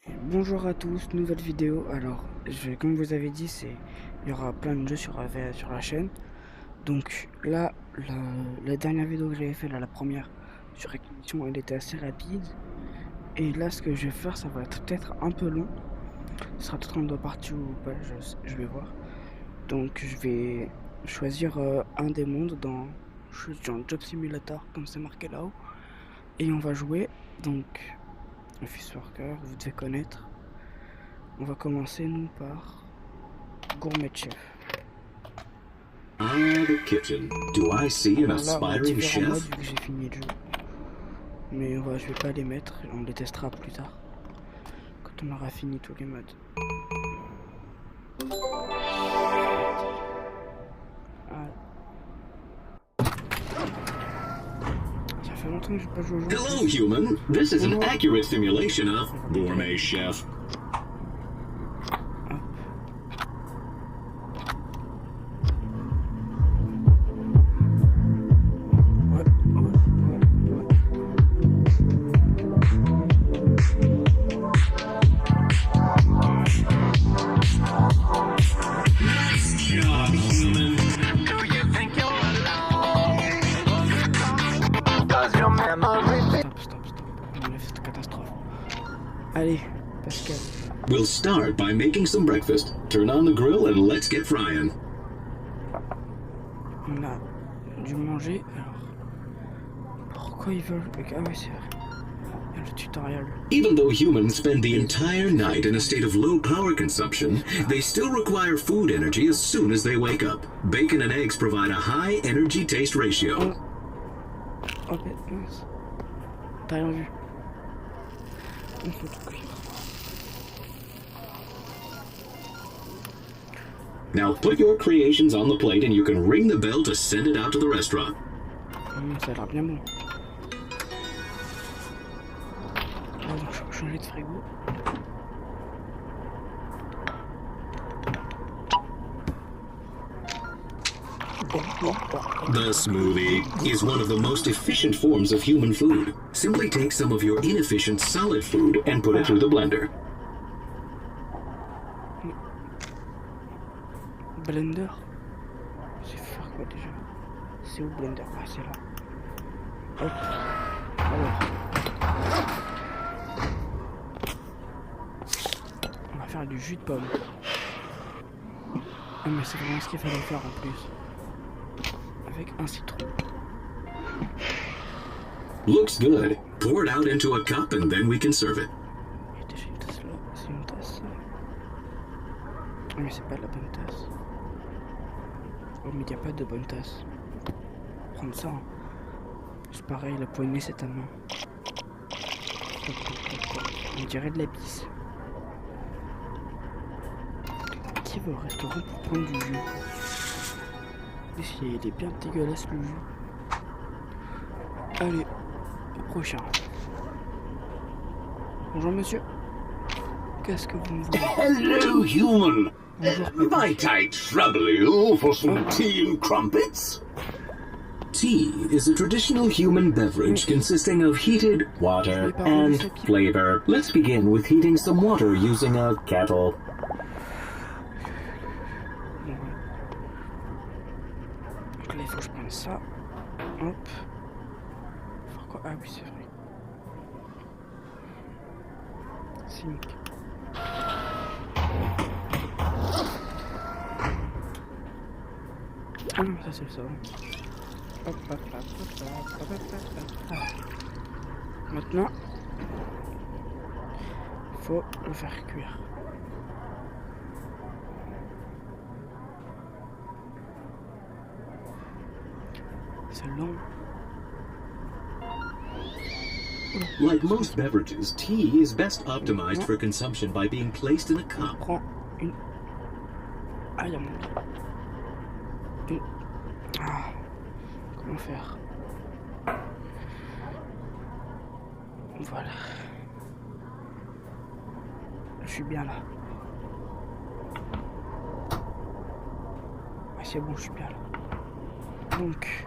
Bonjour à tous, nouvelle vidéo. Alors, comme vous avez dit, il y aura plein de jeux sur la chaîne. Donc là, la dernière vidéo que j'avais fait, là, la première sur Réclamation, elle était assez rapide. Et là, ce que je vais faire, ça va être peut-être un peu long. Ce sera peut-être en deux parties ou pas, je vais voir. Donc je vais choisir un des mondes je suis dans Job Simulator, comme c'est marqué là-haut. Et on va jouer. Donc, Office Worker, vous devez connaître. On va commencer, nous, par Gourmet Chef. Ah, the kitchen. Do I see an Alors là, on a aspiring différents modes chef? vu que j'ai fini le jeu. Mais je vais pas les mettre, on les testera plus tard. Quand on aura fini tous les modes. Ah. Ça fait longtemps que j'ai pas joué au jeu. Hello, human. This is an accurate simulation of Gourmet Chef. Allez, Pascal. We'll start by making some breakfast. Turn on the grill and let's get frying. On a dû manger. Alors, pourquoi ils veulent... Ah oui, c'est vrai. Il y a le tutoriel. Even though humans spend the entire night in a state of low power consumption, they still require food energy as soon as they wake up. Bacon and eggs provide a high energy taste ratio. Oh, mince. T'as rien vu. Now put your creations on the plate and you can ring the bell to send it out to the restaurant. Ça a l'air bien bon. Là, donc, je vais changer de frigo. The smoothie is one of the most efficient forms of human food. Simply take some of your inefficient solid food and put it through the blender. Blender. C'est faire quoi déjà? C'est où Blender? Ah, c'est là. Hop. Alors. On va faire du jus de pomme. Ah, mais c'est vraiment ce qu'il fallait faire en plus. Avec un citron. Looks good. Pour it out into a cup and then we can serve it. Il y a déjà une tasse là. C'est une tasse. Ah, mais c'est pas la bonne tasse. Oh, mais il n'y a pas de bonne tasse. Prendre ça. Hein. C'est pareil, la poignée c'est ta main. On dirait de la bise. Qui va au restaurant pour prendre du jus? Il est bien dégueulasse le jus. Allez, au prochain. Bonjour monsieur. Qu'est-ce que vous me voulez? Hello, human. Bonjour. Might I trouble you for some tea and crumpets? Tea is a traditional human beverage consisting of heated water and flavor. Let's begin with heating some water using a kettle. Donc là il faut que je prenne ça. Hop. Pourquoi? Ah oui c'est vrai. Sync. Ah non, ça c'est le savon. Hop, hop, hop, hop, hop, hop, hop, hop. Ah. Maintenant, il faut le faire cuire. C'est long. Like most beverages, tea is best optimized for consumption by being placed in a cup. On prend une... Ah, il y a mon une... Ah. Comment faire? Voilà. Je suis bien là. Ah, c'est bon, je suis bien là. Donc...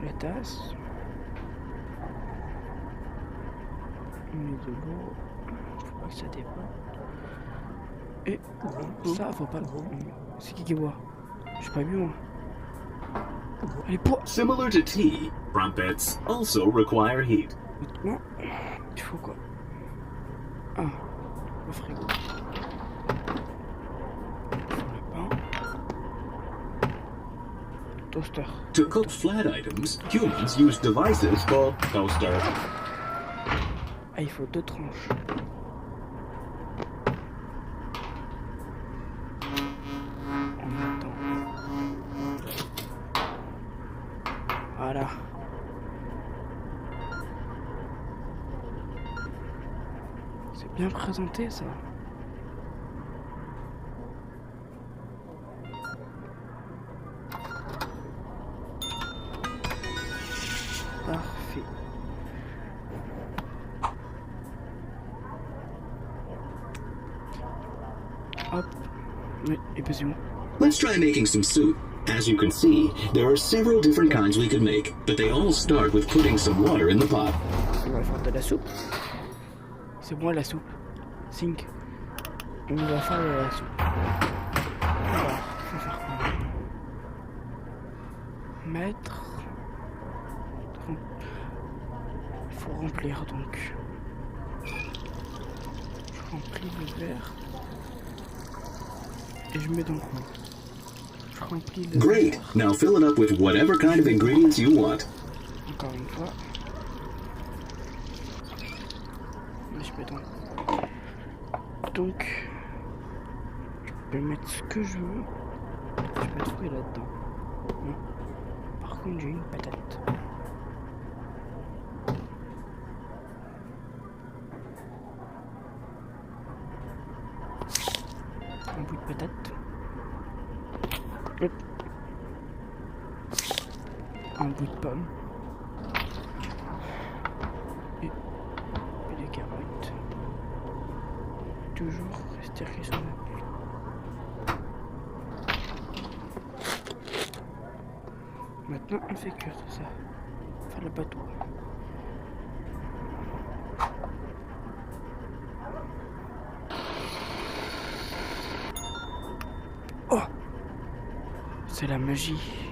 La tasse. mets de l'eau. Faut pas que ça déborde. Et ça, faut pas. C'est qui boit? J'ai pas bu moi. Allez, pour. Similar to tea, crumpets also require heat. Maintenant, il faut quoi? Ah, le frigo. Le pain. Toaster. To cook flat items, humans use devices called toaster. Ah, il faut 2 tranches. En même temps. Voilà. C'est bien présenté ça. Parfait. Hop. Oui, et puis c'est bon. Let's try making some soup. As you can see, there are several different kinds we could make, but they all start with putting some water in the pot. On va faire de la soupe. C'est moi la soupe. Sync. On va faire de la soupe. Alors, faut faire quoi? Mettre. Il faut remplir donc. Je remplis le verre. Et je mets dans le coin. Je remplis le Great! verre. Now fill it up with whatever kind of ingredients you want. Encore une fois. Et je mets dans le coin. Donc, je peux mettre ce que je veux. Je peux trouver là-dedans. Non. Par contre, j'ai une patate. Un bout de patate. Hop. Un bout de pomme. Et des carottes. Toujours rester raisonnable. Maintenant, on fait cuire tout ça. Faire le bateau. Oh! C'est la magie.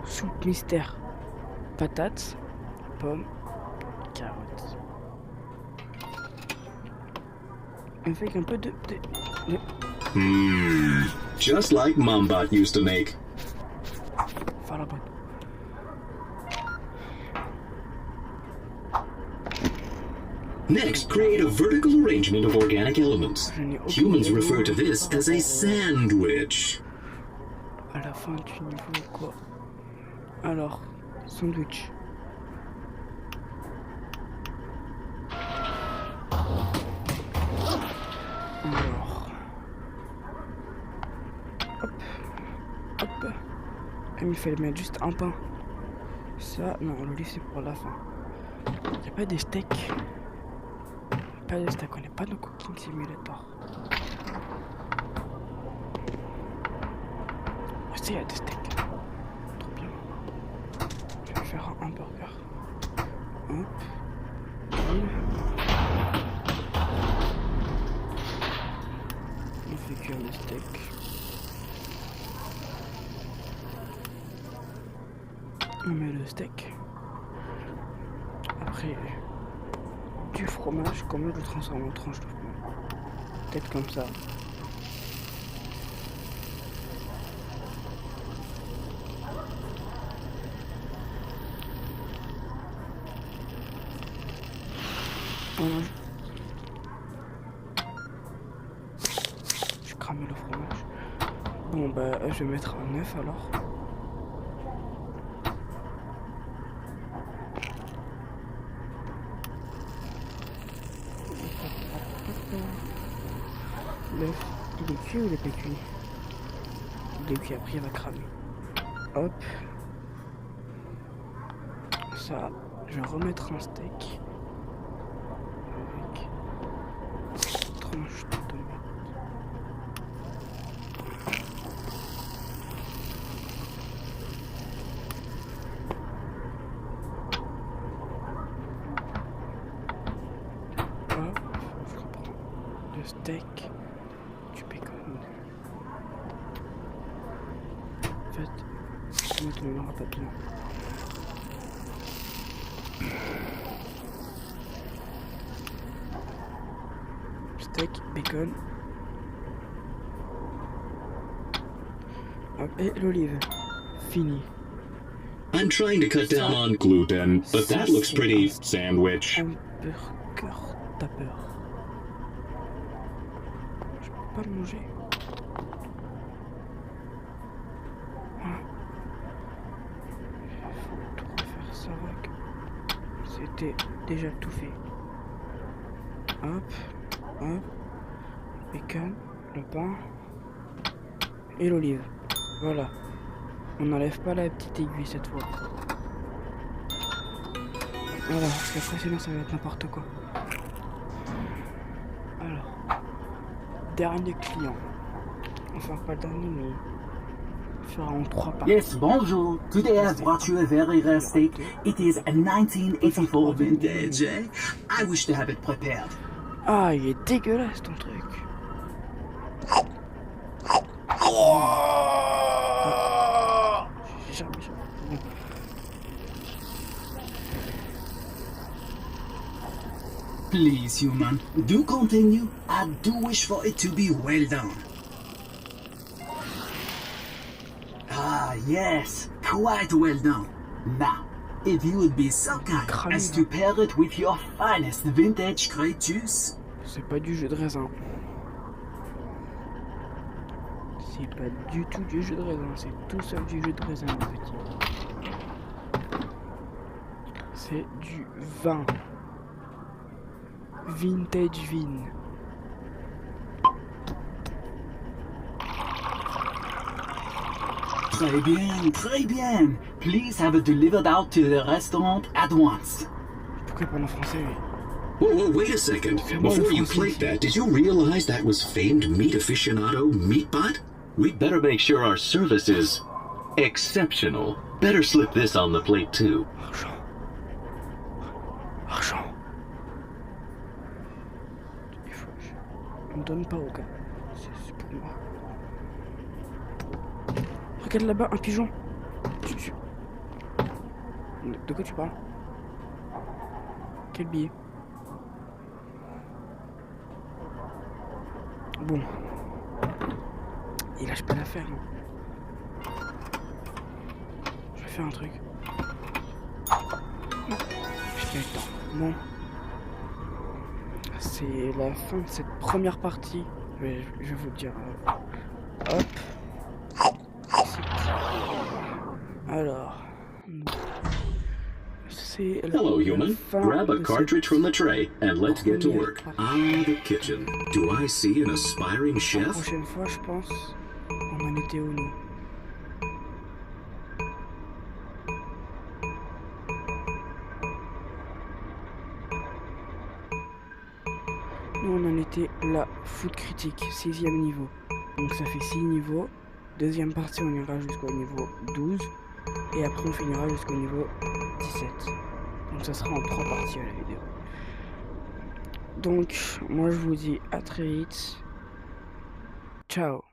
Soupe mystère. Patates, pommes, carottes. On fait un peu de... Just like Mombot used to make. Faire la bonne. Next, create a vertical arrangement of organic elements. Je n'ai aucune Humans idée. refer to this as a sandwich. À la fin du niveau quoi? Alors, sandwich. Alors. Hop. Hop. Il fallait mettre juste un pain. Ça, non, l'olive c'est pour la fin. Il n'y a pas des steaks. Pas de steak, on n'est pas dans Cooking Simulator. Oh, si, il y a des steaks. Trop bien. Je vais faire un hamburger. Hop. On fait cuire le steak. On met le steak. Après, du fromage, comment je le transforme en tranche de fromage? Peut-être comme ça. Voilà. Je crame le fromage. Bon bah je vais mettre un œuf alors. L'œuf, il est cuit ou il est pas cuit? Il est cuit, après il va cramer. Hop. Ça, je vais remettre un steak. Avec tranche de tomate. steak, du bacon. En fait, on n'en aura pas besoin. Steak, bacon. Hop, et l'olive. Fini. I'm trying to cut down on Gluten, but that looks pretty sandwich. Hamburger tapeur. Je peux pas le manger. Voilà. Il faut tout refaire ça avec. C'était déjà tout fait. Hop, hop. Bacon, le pain et l'olive. Voilà. On n'enlève pas la petite aiguille cette fois. Voilà, parce qu'après sinon ça va être n'importe quoi. Alors, dernier client. Enfin pas le dernier, mais on fera en 3 parties. Yes, bonjour. Today I've brought you a very rare steak. It is a 1984 vintage. I wish to have it prepared. Ah, il est dégueulasse ton truc. Bon. Please, human, do continue. I do wish for it to be well done. Ah, yes, quite well done. Now, if you would be so kind as to pair it with your finest vintage grape juice. C'est pas du jus de raisin. C'est pas du tout du jus de raisin, c'est tout sauf du jus de raisin, mon petit. C'est du vin. Vintage vin. Très bien, très bien. Please have it delivered out to the restaurant at once. Pourquoi pas en français, lui? Whoa, wait a second. Before you plate that, did you realize that was famed meat aficionado Meatbot? We'd better make sure our service is exceptional. Better slip this on the plate too. Argent. Argent. Il faut... On me donne pas au gars. C'est pour moi. Regarde là-bas, un pigeon. De quoi tu parles? Quel billet? Bon. Il lâche pas l'affaire. Hein. Je vais faire un truc. Non, j'ai pas eu le temps. Bon. C'est la fin de cette première partie. Je vais vous le dire. Hop. Alors. C'est la Hello, human. fin Grab a de cartridge from the tray and let's get to première work. partie. Ah, the kitchen. Do I see an aspiring La chef? prochaine fois, je pense, on en était où, nous? Nous, on en était la food critique, 6e niveau. Donc ça fait 6 niveaux. Deuxième partie, on ira jusqu'au niveau 12. Et après, on finira jusqu'au niveau 17. Donc ça sera en 3 parties à la vidéo. Donc, moi, je vous dis à très vite. Ciao.